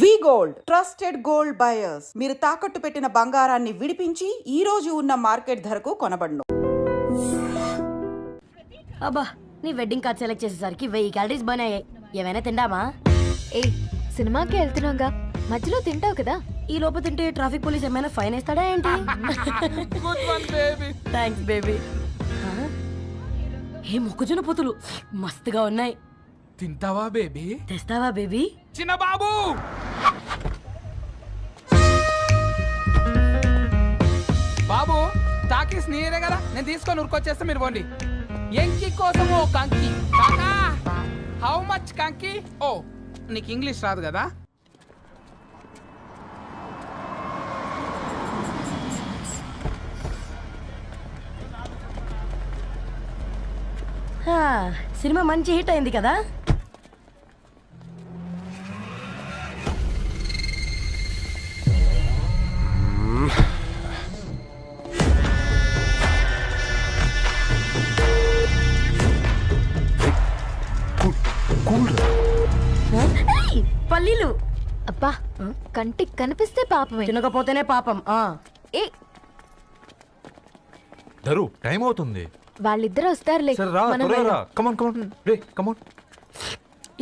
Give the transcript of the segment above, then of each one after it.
వి gold trusted gold buyers మీరు తాకట్టు పెట్టిన బంగారాన్ని విడిపించి ఈ రోజు ఉన్న మార్కెట్ ధరకు కొనబడును. అబ్బా నీ వెడ్డింగ్ కార్డ్ సెలెక్ట్ చేసేసరికి 1000 క్యాలరీస్ బర్న్ అయ్యాయి. ఏమైనా తిందామా? ఏ సినిమాకి వెళ్తున్నాగా, మధ్యలో తింటావు కదా. ఈ లోపు తింటే ట్రాఫిక్ పోలీస్ ఏమైనా ఫైన్ వేస్తాడా ఏంటి? Thanks baby. ఏ మొక్కజొన్న పొతులు మస్తుగా ఉన్నాయి. తింటావా బేబీ? తెస్తావా బేబీ? చిన్న బాబు బాబు టాకీస్ నీరే కదా, నేను తీసుకొని ఉరికొచ్చేస్తా, మీరు పోండి. ఎంకి కోసం ఓ కంకి కాకా. హౌ మచ్ కంకి? ఓ నీకు ఇంగ్లీష్ రాదు కదా. సినిమా మంచి హిట్ అయింది కదా. పల్లీలు అబ్బా, కంటికి కనిపిస్తే పాపమే, తినకపోతేనే పాపం. ఏ ధరు టైం అవుతుంది. వాళ్ళిద్దరు వస్తారులే. మనం వెళ్దాం.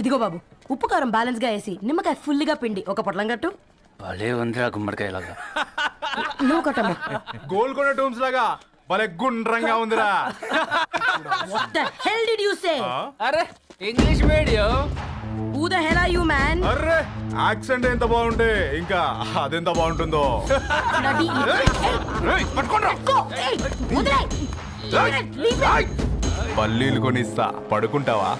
ఇదిగో బాబు, ఉప్పు కారం బ్యాలెన్స్ గా వేసి నిమ్మకాయ ఫుల్ గా పిండి ఒక పొట్లం కట్టు. భలే ఉందిరా గుమ్మడికాయలాగా. నువ్వు కట్టమ్మా. గోల్కొండ టూమ్స్ లాగా భలే గుండ్రంగా ఉందిరా. What the hell did you say? అరే English medium. Who the hell are you, man? Array accent ఎంత బాగుంటే ఇంకా అదెంత బాగుంటుందో. Bloody Hey, వదిలేయ్. Leave it. పల్లీలు కొనిస్తా, పడుకుంటావా?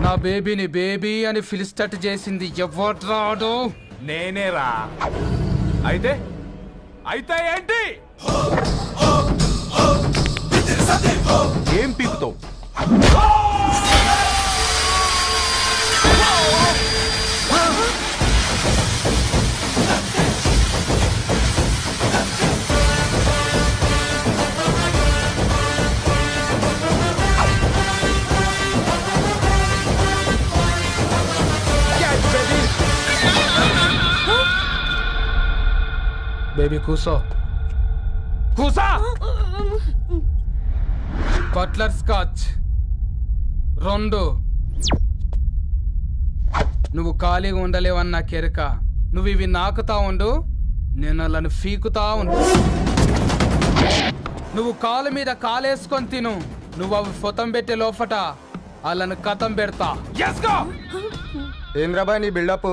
నా బేబీని బేబీ అని ఫిలిస్టట్ చేసింది ఎవడ్రాడు? నేనేరా. అయితే అయితే ఏంటి? ఏం పీకుతావు? బేబీ కూసో, కూసా. Buttler scotch 2. నువ్వు ఖాళీగా ఉండలేవన్న కెరక. నువ్వు ఇవి నాకుతా ఉండు, నేను వాళ్ళని ఫీకుతా ఉండు. నువ్వు కాలు మీద కాలేసుకొని తిను. నువ్వు అవి ఫొతం పెట్టే లోపట వాళ్ళని కథం పెడతా. ఏంద్రాబాయ్ నీ బిల్డప్?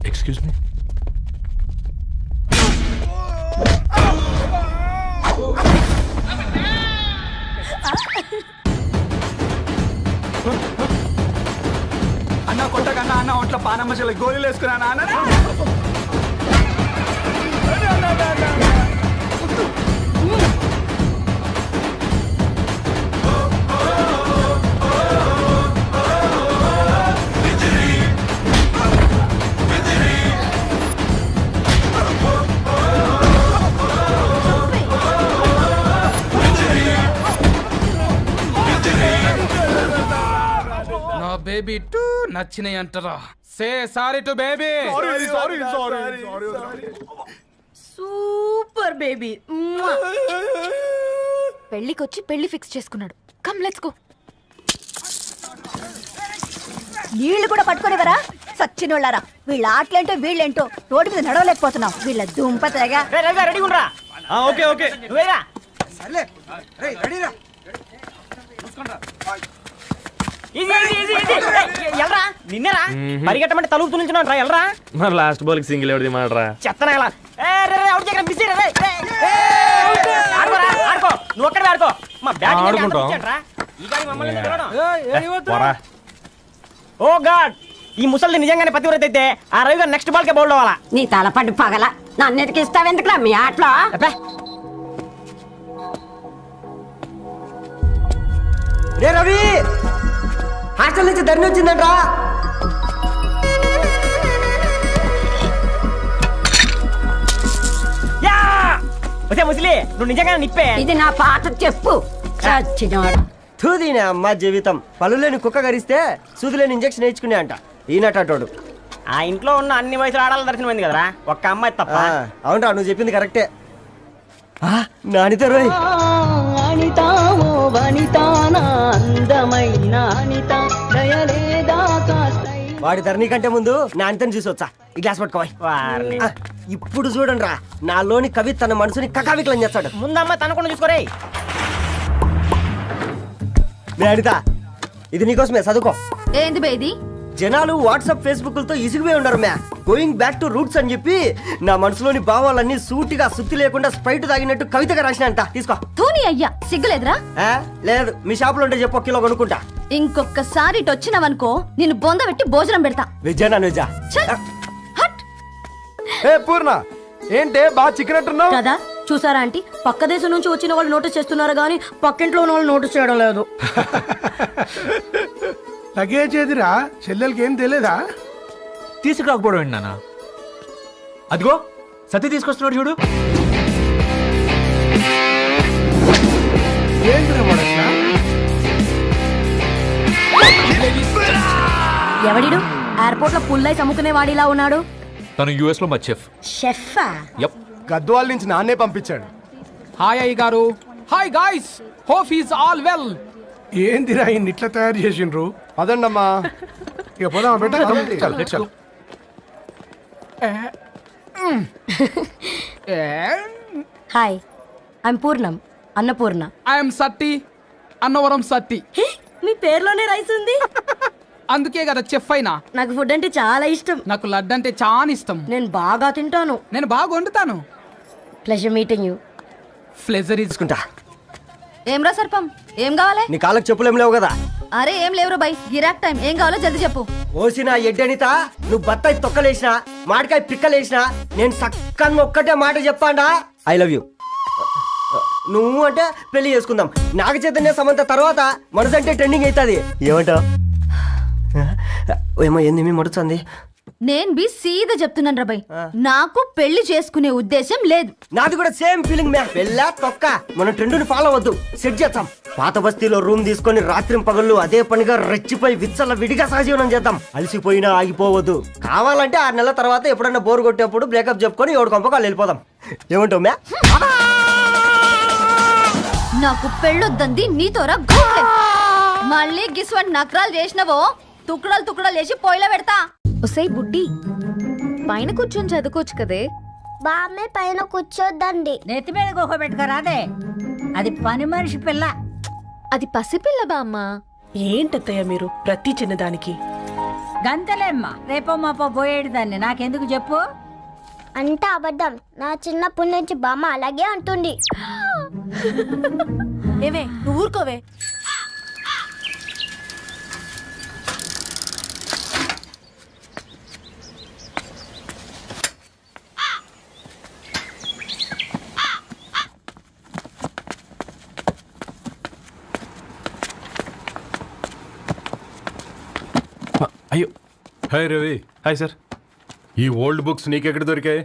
Excuse me. అన్న కొట్టకన్నా అన్న ఒంట్లో పానమ్మచల గోళీలు వేసుకున్నా అన్న. నా బేబీ టూ నచ్చినాయి అంటారా? Say sorry to baby. Sorry. Your baby. పెళ్ళికొచ్చి పెళ్లి ఫిక్స్ చేసుకున్నాడు. Come let's go. నీళ్లు కూడా పట్టుకునేవరా సచ్చినోళ్ళారా. వీళ్ళ ఆటలేంటో వీళ్ళేంటో రోడ్డు మీద నడవలేకపోతున్నాం. వీళ్ళ దుంప తెగ. ఓకే ఓకే నిన్నరా పరిగెట్టమంటే తలుపు నుంచి రా ఎల్రా. మరి లాస్ట్ బాల్ కి సింగిల్ ఎవరిది మాడరా? చెత్తనా ఎలా ఆడుకో నువ్వు ఒక్కడే ఆడుకో. మా ఓ గాడ్, ఈ ముసలి నిజంగానే పతివ్రత అయితే ఆ రవి గారు నెక్స్ట్ బాల్ కే బౌల్డ్ అవ్వాలా. నీ తలపడి పగల నన్నెతికి ఇస్తావెందుకురా మీ ఆటలో. రే రవి, హాస్టల్ నుంచి ధరణి వచ్చిందంట్రా. ముసలి నువ్వు నిజంగా నిప్పే. ఇది నా పాట చెప్పు. చచ్చినోడు. తూదీనే అమ్మ జీవితం. పలులేని కుక్క గరిస్తే సూదులేని ఇంజక్షన్ వేయించుకునే అంట ఈనటోడు. ఆ ఇంట్లో ఉన్న అన్ని వయసులో ఆడాలి దర్శనమైంది కదరా, ఒక్క అమ్మాయి తప్ప. అవునరా, నువ్వు చెప్పింది కరెక్టే. నానిత రోయ్ వాడి ధరణి కంటే ముందు నానితని చూసి వచ్చా. ఈ గ్లాస్ పట్టుకోవాలి. ఇప్పుడు చూడండి రా, నాలోని కవి తన మనసుని కకావికలం చేస్తాడు. ముందమ్మ తనకుండా చూసుకోరే. అనిత, ఇది నీకోసమే, చదువుకో. ఏంది బే ఇది? జనాలు వాట్సాప్ ఫేస్బుక్లతో ఇసిగిపోయి ఉన్నారు మ్యా. గోయింగ్ బ్యాక్ టు రూట్స్ అని చెప్పి నా మనసులోని భావాలన్నీ సూటిగా సుత్తి లేకుండా స్ప్రైట్ తాగినట్టు కవితగా రాసిన అంట. తీసుకో. తూని అయ్యా సిగ్గులేదురా? లేదు, మీ షాపులో ఉంటే చెప్పు, కిలో కొనుక్కుంటా. ఇంకొకసారి ఇటు వచ్చినావనుకో నిన్ను బొంద పెట్టి భోజనం పెడతా. వెజ్జా నాన్ వెజ్జా? పూర్ణ ఏంటే బాగా చిక్కినట్టున్నావు కదా చూసారా ఆంటీ, పక్క దేశం నుంచి వచ్చిన వాళ్ళు నోటీస్ చేస్తున్నారు కానీ పక్కింట్లో ఉన్న వాళ్ళు నోటీస్ చేయడం లేదు. లగేజ్ ఏదిరా? చెల్లెలకి ఏం తెలియదా? తీసుకురాకపోవడం ఏంటి నాన్న? అదిగో సతీ తీసుకొస్తున్నాడు చూడు. ఎవడిడు ఎయిర్పోర్ట్ లో పుల్లై అమ్ముకునే వాడిలా ఉన్నాడు? తను యుఎస్ లో మా చెఫ్. షెఫా? యప్. గద్వాల నుంచి నాన్నే పంపించాడు. హాయ్ అయ్య గారు. Hi guys, hope is all well. ఏందిరా ఇన్ని ఇట్లా తయారు చేసిండ్రు? అదండమ్మా. ఇక పోదామా బెట్ట? Hi, I'm Purnam, Annapurna. I'm Satti, Annavaram Satti. మీ పేర్లోనే రైస్ ఉంది. అందుకే కదా చెఫ్ అయినా. నాకు ఫుడ్ అంటే చాలా ఇష్టం. నాకు లడ్డు అంటే చాలా ఇష్టం. నేను బాగా తింటాను. నేను బాగా వండుతాను. Pleasure meeting you. ఫ్లెజర్ తీసుకుంటా. ఏమ్రా సర్పం, ఏం కావాలి? నీ కాళ్ళకి చెప్పులేం లేవు కదా? అరే ఏం లేవురా బై, గిరాక్ టైం. ఏం కావాలో జల్దీ చెప్పు. ఓసిన ఎడ్డనిత, నువ్వు బత్తాయి తొక్కలేసినా మాడికాయ పిక్కలేసినా నేను సక్కంగా ఒక్కటే మాట చెప్పాండా, ఐ లవ్ యూ. నువ్వు అంటే పెళ్లి చేసుకుందాం. నాగ చైతన్య సమంత తర్వాత మనసంటే ట్రెండింగ్ అవుతుంది. ఏమంటావు? ఏమో ఏంది మడుతుంది? నేను బి సీదా చెప్తున్నాను రా బై, నాకు పెళ్లి చేసుకునే ఉద్దేశం లేదు. నాది కూడా సేమ్ ఫీలింగ్ మ్యా. పెళ్ళా తొక్క, మన ట్రెండ్ని ఫాలో అవద్దు, సెట్ చేద్దాం. పాత బస్తీలో రూమ్ తీసుకొని రాత్రి పగళ్ళు అదే పనిగా రెచ్చిపోయి విచ్చల విడిగా సహజీవనం చేద్దాం. అలసిపోయినా ఆగిపోవద్దు. కావాలంటే 6 నెలల తర్వాత ఎప్పుడన్నా బోర్ కొట్టేప్పుడు బ్రేకప్ చెప్పుకొని ఎవడు కొంపకాలు వెళ్ళిపోదాం. ఏమంటావు మ్యా? నాకు పెళ్ళొద్దంది నీతోరా గోట్లే. మళ్ళీ గిస్వంటి నకరాలు చేసినవో తుక్కడాలు తుక్కడాలు చేసి పొయ్యిలో పెడతా. ఒసై బుడ్డి, పైన కూర్చొని చదువుకోవచ్చు కదే. బామ్మే పైన కూర్చోద్దండి. నెత్తి మీద గుహ పెట్టుకోరాదే, అది పని మనిషి పిల్ల. అది పసిపిల్ల బామ్మ. ఏంటత్తయ్య మీరు ప్రతి చిన్నదానికి? గంతలేమ్మా, రేపో మాపో పోయేడు దాన్ని నాకెందుకు చెప్పు. అంటే అబద్ధం. నా చిన్నప్పటి నుంచి బామ్మ అలాగే అంటుంది. ఏవే నువ్వు ఊరుకోవే. అయ్యో. హాయ్ రవి. Hi sir. ఈ ఓల్డ్ బుక్స్ నీకెక్కడ దొరికాయి?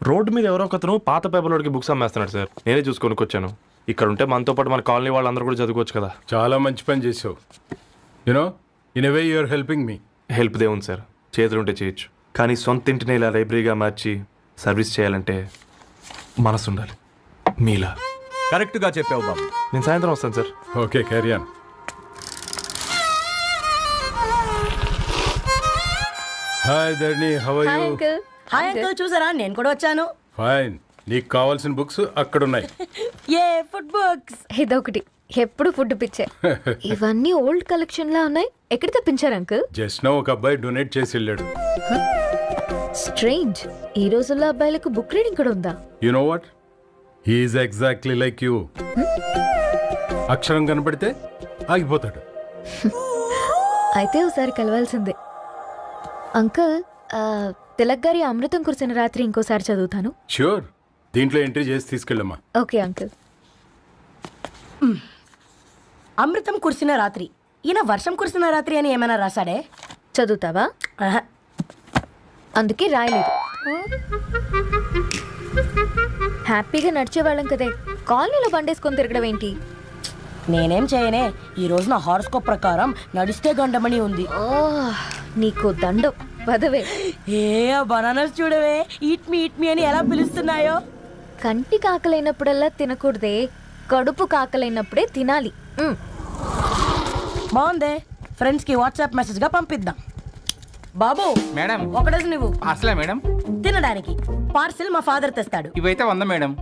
రోడ్డు మీద ఎవరో ఒకతను పాత పేపర్లోకి బుక్స్ అమ్మేస్తున్నాడు సార్. నేనే చూసుకొని వచ్చాను. ఇక్కడ ఉంటే మనతో పాటు మన కాలనీ వాళ్ళందరూ కూడా చదువుకోవచ్చు కదా. చాలా మంచి పని చేసావు. You know, in a way you're helping me. Help దేవుంది సార్, చేతులుంటే చేయొచ్చు. కానీ సొంత ఇంటిని ఇలా లైబ్రరీగా మార్చి సర్వీస్ చేయాలంటే మనసు ఉండాలి మీలా. కరెక్ట్ గా చెప్పావు బాబు. నేను సాయంత్రం వస్తాను sir. Okay carry on. Hi Dharni, how are you? Hi uncle, చూసారా నేను కూడా వచ్చాను. ఫైన్. నీకు కావాల్సిన బుక్స్ అక్కడ ఉన్నాయి. ఏ ఫుడ్ బుక్స్? ఇదొకటి ఎప్పుడు ఫుడ్ పిచ్చే. ఇవన్నీ ఓల్డ్ కలెక్షన్ లా ఉన్నాయి. ఎక్కడ తెప్పించారు అంకుల్? జస్ట్ నో ఒక అబ్బాయి డొనేట్ చేసి వెళ్ళాడు. స్ట్రేంజ్, ఈ రోజుల్లో అబ్బాయిలకు బుక్ రీడింగ్ కూడా ఉందా? You know what, he is exactly like you. అక్షరం కనపడితే ఆగిపోతాడు. అయితే ఒకసారి కలవాల్సిందే. అంకుల్, తిలక్ గారి అమృతం కురిసిన రాత్రి ఇంకోసారి చదువుతాను. ష్యూర్, దీంట్లో ఎంట్రీ చేసి తీసుకెళ్ళమ్మా. Okay uncle. అమృతం కురిసిన రాత్రి. ఈయన వర్షం కురిసిన రాత్రి అని ఏమైనా రాశాడే? చదువుతావా? ఆహా. అందుకే రాయలేదు. హ్యాపీగా నడిచేవాళ్ళం కదే, కాలనీలో బండేసుకొని తిరగడం ఏంటి? నేనేం చేయనే, ఈ రోజు నా హారోస్కోప్ ప్రకారం నడిస్తే గండమణి ఉంది. ఓ, నీకు దండం పదవే. ఏ బనానాస్ చూడవే, ఈట్ మీ అని ఎలా పిలుస్తున్నాయో. కంటి కాకలైనప్పుడల్లా తినకూడదే, కడుపు కాకలైనప్పుడే తినాలి. బాగుందే, ఫ్రెండ్స్ కి వాట్సాప్ మెసేజ్ గా పంపిద్దాం. బాబు మేడం, ఒకటేసి నువ్వు అసలే మేడం తినడానికి పార్సిల్ మా ఫాదర్ తెస్తాడు. ఇవైతే 100 మేడం.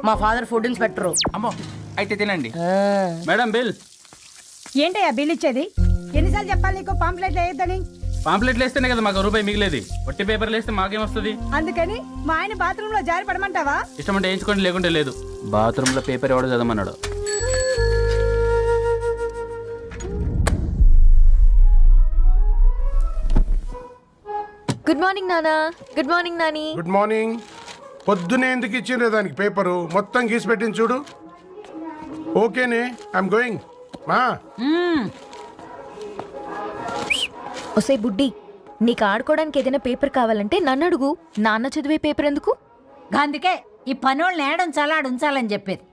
మా ఫాదర్ ఫుడ్ ఇన్స్పెక్టర్. అమ్మో, అయితే తినండి. Madam bill. ఏంటయ్యా బిల్ ఇచ్చేది? ఎన్నిసార్లు చెప్పాలి నీకు పాంప్లెట్ వేయొద్దని? పాంప్లెట్లు వేస్తేనే కదా మాకు రూపాయి మిగిలేది. ఒట్టి పేపర్లు వేస్తే మాకేం వస్తుంది? అందుకని మా ఆయన బాత్రూమ్ లో జారి పడమంటావా? ఇష్టం అంటే వేయించుకోండి, లేకుంటే లేదు. బాత్రూంలో పేపర్ ఎవడో చదవమన్నాడు. గుడ్ మార్నింగ్ నానా. Good morning Nani. Good morning. పొద్దునే ఎందుకు ఇచ్చిండ్రే దానికి పేపరు? మొత్తం గీసి పెట్టింది చూడు. ఓకేనే, ఐఎమ్ గోయింగ్. మా ఒసే బుడ్డి, నీకు ఆడుకోవడానికి ఏదైనా పేపర్ కావాలంటే నన్ను అడుగు. నాన్న చదివే పేపర్ ఎందుకు? అందుకే ఈ పనోళ్ళని ఏడంచాలా ఉంచాలని చెప్పేది.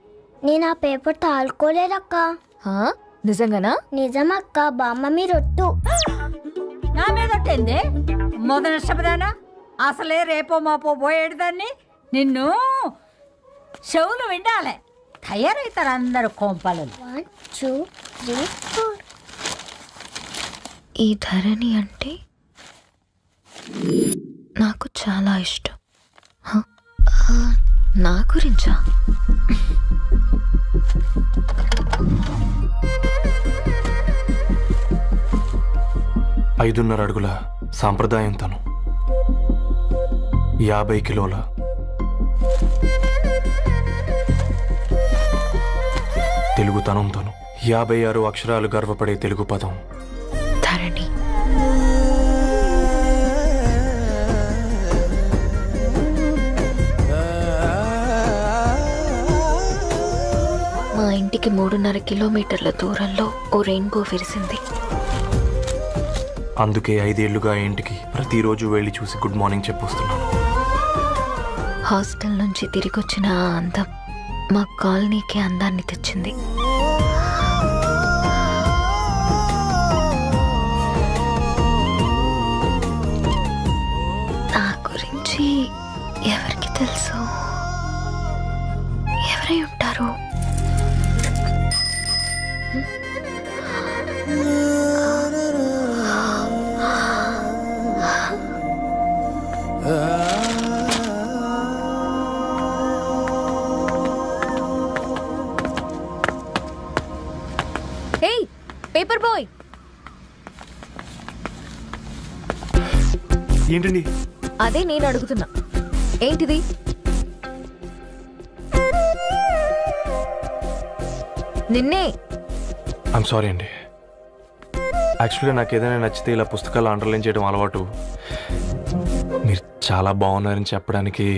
నేను ఆ పేపర్ తాలుకోలేదక్క. హా? నిజంగానా? నిజమక్క, బామ్మ మీరొట్టు. నా మీద ఒట్టేంది? మొదటి నష్టపదానా? అసలే రేపో మాపో పోయేడు దాన్ని. నిన్ను చెవులు వినాలే, తయారవుతారు అందరు కోంపాలు. 1 2 3 4. ఈ ధరణి అంటే నాకు చాలా ఇష్టం. హ? నా గురించా? 5.5 అడుగుల సాంప్రదాయం తను, 50 కిలోల తెలుగుతనం తను, 56 అక్షరాలు గర్వపడే తెలుగు పదం ధరణి. మా ఇంటికి 3.5 కిలోమీటర్ల దూరంలో ఓ రెయిన్బో విరిసింది. అందుకే 5 ఏళ్లుగా ఇంటికి ప్రతిరోజు వెళ్ళి చూసి గుడ్ మార్నింగ్ చెప్పొస్తున్నాను. హాస్టల్ నుంచి తిరిగొచ్చిన ఆ అందం మా కాలనీకి అందాన్ని తెచ్చింది. నా గురించి ఎవరికి తెలుసు? ఎవరై ఉంటారు? ఏయ్, పేపర్ బాయ్. ఏంటండి? అదే నేను అడుగుతున్నా, ఏంటిది? నిన్నే. ఐమ్ సారీ అండి. యాక్చువల్గా నాకు ఏదైనా నచ్చితే ఇలా పుస్తకాలు అండర్లైన్ చేయడం అలవాటు. మీరు చాలా బాగున్నారని చెప్పడానికి.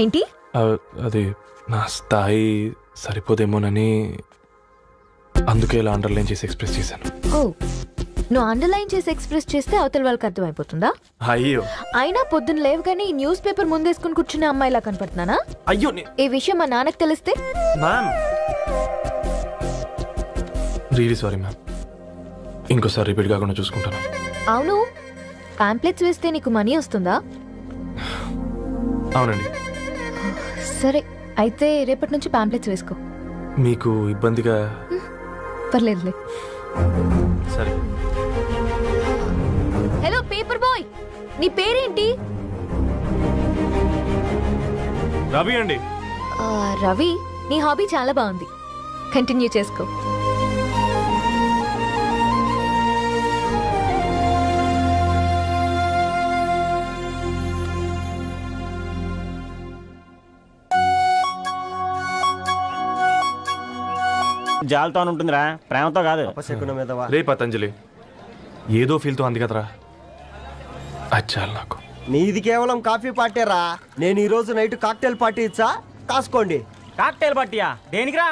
ఏంటి? అది నా స్థాయి సరిపోదేమోనని అందుకే ఇలా అండర్లైన్ చేసి ఎక్స్ప్రెస్ చేశాను. ఓ, నువ్వు అండర్లైన్ చేసి ఎక్స్ప్రెస్ చేస్తే అవతల వాళ్ళకి అర్థమైపోతుందా? అయ్యో, అయినా పొద్దున్న లేవగానే ఈ న్యూస్ పేపర్ ముందేసుకుని కూర్చునే అమ్మాయిలా కనపడుతున్నానా? అయ్యో. ఈ విషయం మా నాన్నకు తెలిస్తే? Ma'am, really sorry ma'am. ఇంకోసారి రిపీట్ కాకుండా చూసుకుంటాను. అవును, పాంప్లెట్స్ వేస్తే నీకు మనీ వస్తుందా? అవునండి. సరే అయితే రేపటి నుంచి పాంప్లెట్స్ వేసుకో. మీకు ఇబ్బందిగా? పర్లేదులే. సరే. హలో పేపర్ బాయ్, నీ పేరేంటి? రవి అండి. రవి, నీ హాబీ చాలా బాగుంది, కంటిన్యూ చేసుకో. జాలతో ఉంటుందిరా, ప్రేమతో కాదు. రే పతంజలి, ఏదో ఫీల్తో అంది కదరా, అచ్చాలి నాకు. నీది కేవలం కాఫీ పార్టీరా. నేను ఈ రోజు నైట్ కాక్టైల్ పార్టీ ఇచ్చా, కాసుకోండి. కాక్టైల్ పార్టీయా? దేనికిరా?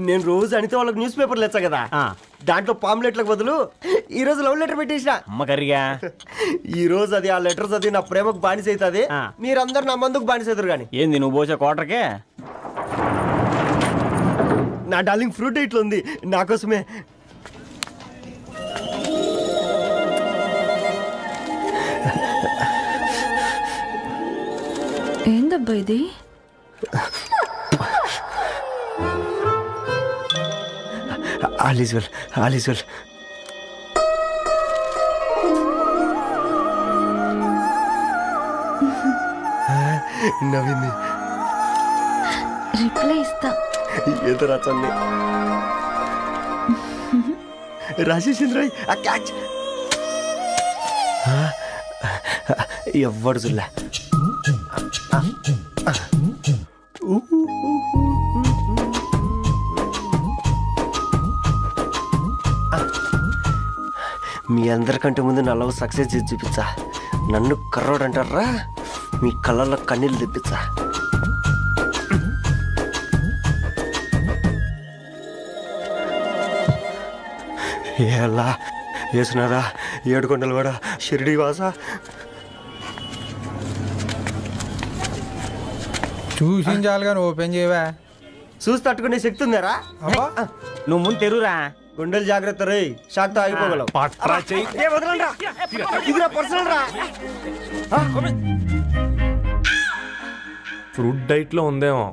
నేను రోజు అనితే వాళ్ళకి న్యూస్ పేపర్లు ఇచ్చా కదా, దాంట్లో పాంప్లెట్లకు బదులు ఈ రోజు లవ్ లెటర్ పెట్టేసిన. అమ్మకరిగా ఈ రోజు అది ఆ లెటర్ చదివి నా ప్రేమకు బానిస అవుతుంది. మీరందరు నా మందుకు బానిస అవుతారు. కానీ ఏంది నువ్వు పోసే కోటర్కే? నా డార్లింగ్ ఫ్రూట్ ఇట్లా ఉంది నా కోసమే. ఏందబ్బా ఇది? All is well, all is well. నవ్వింది. రిప్లై ఇస్తా. ఏదో రచండి రాజేసింద్ర ఆ క్యాచ్ ఎవ్వడు జుల్లా. మీ అందరికంటే ముందు నా లవ్ సక్సెస్ చేసి చూపించా. నన్ను కర్రోడు అంటారా, మీ కళ్ళల్లో కన్నీళ్ళు తెప్పించా. ఎలా వేసినారా ఏడుకొండలు కూడా షిరిడి వాస. చూసించాలి కానీ ఓపెన్ చేయవా? చూసి తట్టుకునే శక్తి ఉందారా? నువ్వు ముందు తెరురా, గుండెలు జాగ్రత్త రే, షాక్తో ఆగిపోగలవు. ఫ్రూట్ డైట్ లో ఉందేమో.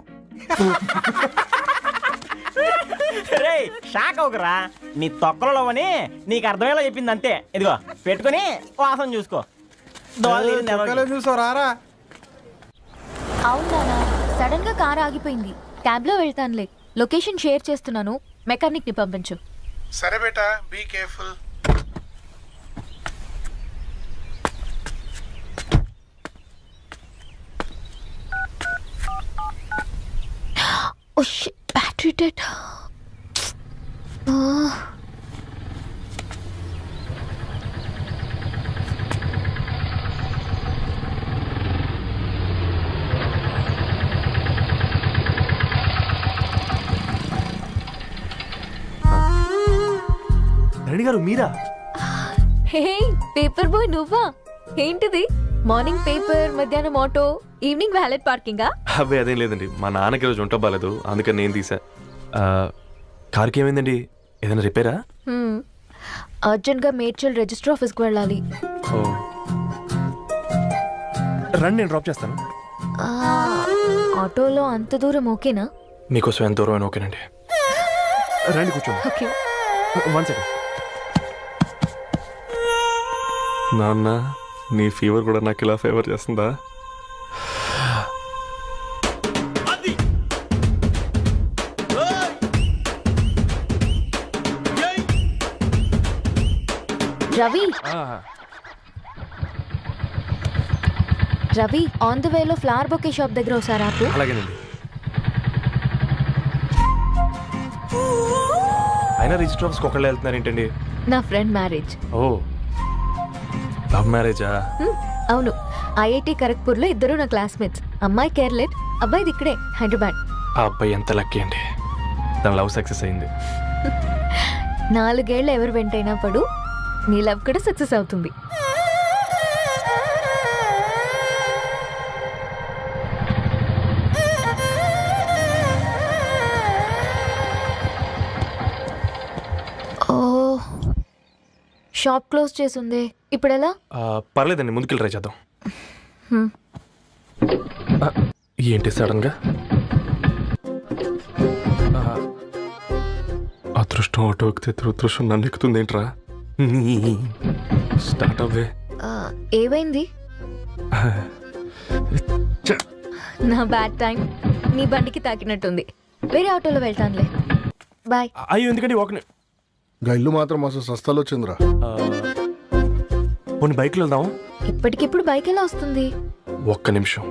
షాక్ అవకరా, నీ తొక్కలలో అని నీకు అర్థమయ్యేలా చెప్పింది అంతే. ఇదిగో పెట్టుకుని వాసన చూసుకో. చూసారా? అవునా, సడన్ గా కార్ ఆగిపోయింది. క్యాబ్ లో వెళ్తానులే, లొకేషన్ షేర్ చేస్తున్నాను, మెకానిక్ ని పంపించు. సరే బేటా, be careful. Oh shit, battery dead. Reddy గారు మీరా? హే పేపర్ బాయ్, నువ్వా? ఏంటిది? మార్నింగ్ పేపర్, మధ్యాహ్నం ఆటో, ఈవినింగ్ వ్యాలెట్ పార్కింగా? అబ్బే అదేం లేదండి, మా నాన్నకి రోజు ఉంట బాగాలేదు, అందుకని నేను తీసా. కార్కి ఏమైందండి? ఏదైనా రిపేరా? అర్జెంట్ గా మేడ్చల్ రిజిస్టర్ ఆఫీస్ కు వెళ్ళాలి. రండి, నేను డ్రాప్ చేస్తాను. ఆటోలో అంత దూరం ఓకేనా? మీకోసం ఎంత దూరం అయినా ఓకేనండి. రండి కూర్చోండి. ఓకే. 1 సెకండ్. నాన్న, నీ ఫీవర్ కూడా నాకు ఇలా ఫేవర్ చేస్తుందా? రవి, రవి, ఆన్ ద వేలో ఫ్లవర్ బొకే షాప్ దగ్గర ఒకసారి ఆపు. అలాగేనండి. అయినా రిజిస్టర్ ఆఫీస్కి ఒకళ్ళు వెళ్తున్నారు ఏంటండి? నా ఫ్రెండ్ మ్యారేజ్. ఓ, లవ్ మ్యారేజా? అవును, ఐఐటి ఖరగ్పూర్ లో ఇద్దరు నా క్లాస్మేట్స్. అమ్మాయి కేర్లెట్, అబ్బాయిది ఇక్కడే హైదరాబాద్. ఆ అబ్బాయి ఎంత లక్కీ అండి, తన లవ్ సక్సెస్ అయింది. 4 ఏళ్ళు ఎవరు వెంటైనా పడు, నీ లవ్ కూడా సక్సెస్ అవుతుంది. షాప్ క్లోజ్ చేసిందే, ఇప్పుడు ఎలా? పర్లేదండి, ముందుకెళ్ళి ట్రై చేద్దాం. ఏంటి సడన్ గా? అదృష్టం ఆటో ఎక్కితే దురదృష్టం నన్ను ఎక్కుతుంది ఏంట్రా? స్టార్ట్ అవ్వే. ఏమైంది? నా బ్యాడ్ టైం నీ బండికి తాకినట్టుంది. వేరే ఆటోలో వెళ్తానులే. బాయ్. అయ్యో ఎందుకంటే ఒక ఇల్లు మాత్రం అసలు సస్తాలో వచ్చిందిరా. కొన్ని బైక్లో వెళ్దాం. ఇప్పటికిప్పుడు బైక్ ఎలా వస్తుంది? ఒక్క నిమిషం.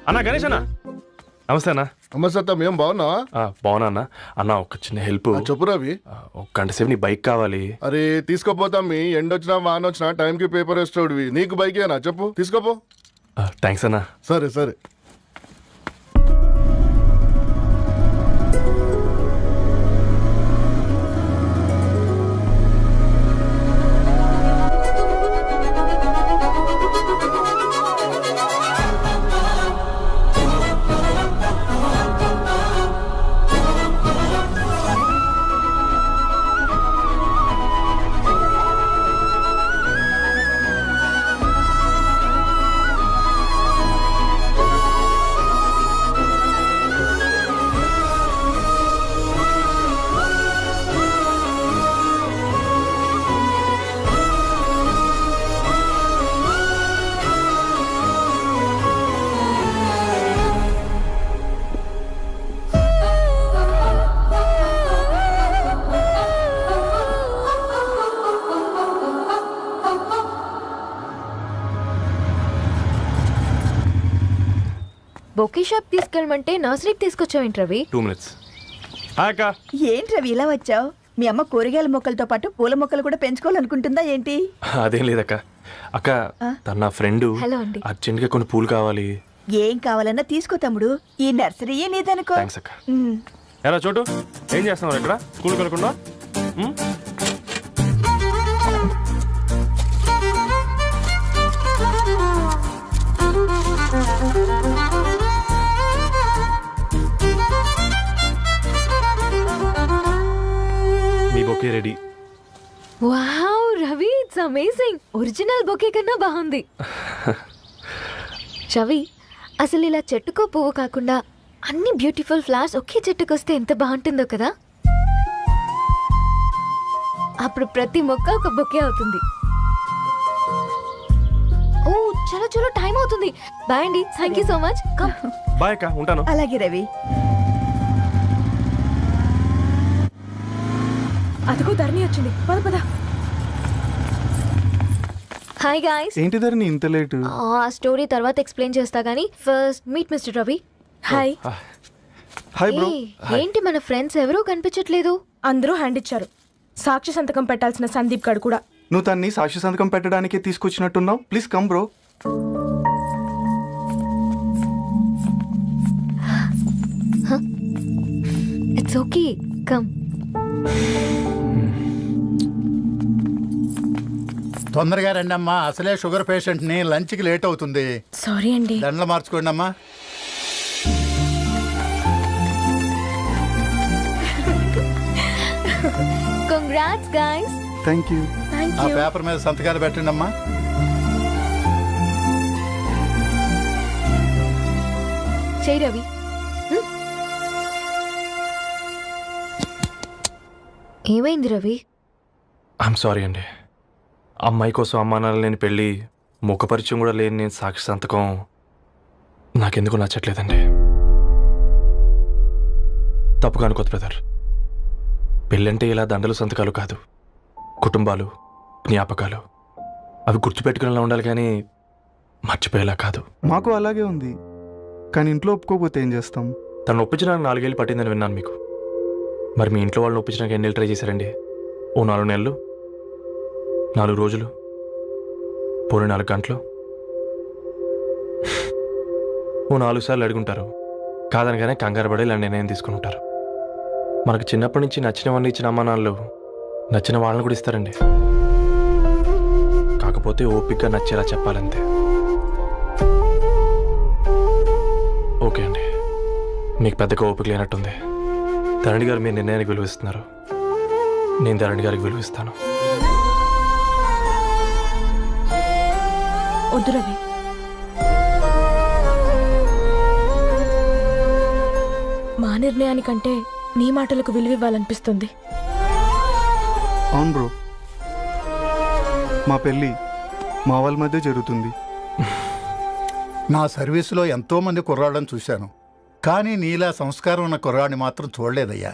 అన్నా గణేష్ అన్న, నమస్తే అన్న. అమ్మసత్తం ఏం బాగున్నావా? బాగున్నా అన్న. అన్న ఒక చిన్న హెల్ప్. చెప్పు రవి. ఒక గంట సేపు నీ బైక్ కావాలి. అరే తీసుకోపోతాం. మీ ఎండొచ్చినా వాన వచ్చినా టైంకి పేపర్ వేస్తాడువి. నీకు బైకేనా చెప్పు, తీసుకోపో. థ్యాంక్స్ అన్న. సరే సరే. బొకే షాప్ తీసుకెళ్ళమంటే నర్సరీకి తీసుకొచ్చావేంటి రవి? 2 minutes. అక్క ఏంటి రవి ఇలా వచ్చావు? మీ అమ్మ కూరగాయల మొక్కలతో పాటు పూల మొక్కలు కూడా పెంచుకోవాలనుకుంటుందా ఏంటి? అదేం లేదక్క. అక్క తన నా ఫ్రెండ్. హలో అండి. అర్జెంట్గా కొన్ని పూలు కావాలి. ఏం కావాలన్నా తీసుకో తమ్ముడు, ఈ నర్సరీయే నీదనుకో. థ్యాంక్స్ అక్క. ఎలా చోటు ఏం చేస్తున్నావు ఇక్కడ? స్కూల్కి వెళ్ళకుండా? మీ bouquet ready. Wow Ravi, it's amazing. Original bouquet కన్నా బాగుంది. రవి, అసలు ఇలా చెట్టుకో పువ్వు కాకుండా అన్ని బ్యూటిఫుల్ ఫ్లవర్స్ ఒకే చెట్టుకు వస్తే ఎంత బాగుంటుందో కదా. అప్పుడు ప్రతి మొక్క ఒక బొకే అవుతుంది. ఓ చలో చలో, టైం అవుతుంది. బాయ్ అండి. Thank you so much. Bye అక్క, ఉంటాను. అలాగే రవి. అదిగో ధరణి వచ్చింది. పద పద. Hi guys. ఏంటి ధరణి ఇంత లేట్? ఆ స్టోరీ తర్వాత ఎక్స్ప్లెయిన్ చేస్తా గానీ first meet mister Ravi. Hi. Hi bro. ఏంటి మన ఫ్రెండ్స్ ఎవరూ కనిపించట్లేదు? అందరూ హ్యాండ్ ఇచ్చారు. సాక్షి సంతకం పెట్టాల్సిన సందీప్ గడు కూడా. నువ్వు తన్ని సాక్షి సంతకం పెట్టడానికి తీసుకొచ్చినట్టున్నావు. Please come bro. It's okay, come. తొందరగా రండి అమ్మా, అసలే షుగర్ పేషెంట్ ని, లంచ్ కి లేట్ అవుతుంది. సారీ అండి. దండలు మార్చుకోండి అమ్మా. Congrats guys. Thank you. ఆ పేపర్ మీద సంతకాలు పెట్టండి అమ్మా. చేయి రవి. ఏమైంది రవి? ఐఎమ్ సారీ అండి. అమ్మాయి కోసం అమ్మానాలు లేని పెళ్ళి, ముఖ పరిచయం కూడా లేని నేను సాక్షి సంతకం నాకెందుకు నచ్చట్లేదండి. తప్పుగా అనుకోదు బ్రదర్. పెళ్ళంటే ఇలా దండలు సంతకాలు కాదు, కుటుంబాలు, జ్ఞాపకాలు. అవి గుర్తుపెట్టుకునేలా ఉండాలి కానీ మర్చిపోయేలా కాదు. మాకు అలాగే ఉంది, కానీ ఇంట్లో ఒప్పుకోకపోతే ఏం చేస్తాం? తను ఒప్పించడానికి 4 ఏళ్ళు పట్టిందని విన్నాను మీకు. మరి మీ ఇంట్లో వాళ్ళని ఒప్పించడానికి ఎన్ని ఏళ్ళు ట్రై చేశారండి? ఓ 4 నెలలు, 4 రోజులు, పోనీ 4 గంటలు, ఓ 4 సార్లు అడుగుంటారు. కాదనగానే కంగారు పడి ఇలా నిర్ణయం తీసుకుని ఉంటారు. మనకు చిన్నప్పటి నుంచి నచ్చినవన్నీ ఇచ్చిన అమ్మా నాన్నలు నచ్చిన వాళ్ళని కూడా ఇస్తారండి. కాకపోతే ఓపికగా నచ్చేలా చెప్పాలంతే. ఓకే అండి, మీకు పెద్దగా ఓపిక లేనట్టుంది. ధరణి గారు మీ నిర్ణయానికి విలువిస్తున్నారు, నేను ధరణి గారికి విలువిస్తాను. వద్దు రవి. మా నిర్ణయానికంటే నీ మాటలకు విలువివ్వాలనిపిస్తుంది. అవును బ్రో, మా పెళ్ళి మా వాళ్ళ మధ్య జరుగుతుంది. నా సర్వీసులో ఎంతో మంది కుర్రాళ్ళని చూశాను, కానీ నీలా సంస్కారం ఉన్న కుర్రాడిని మాత్రం చూడలేదయ్యా.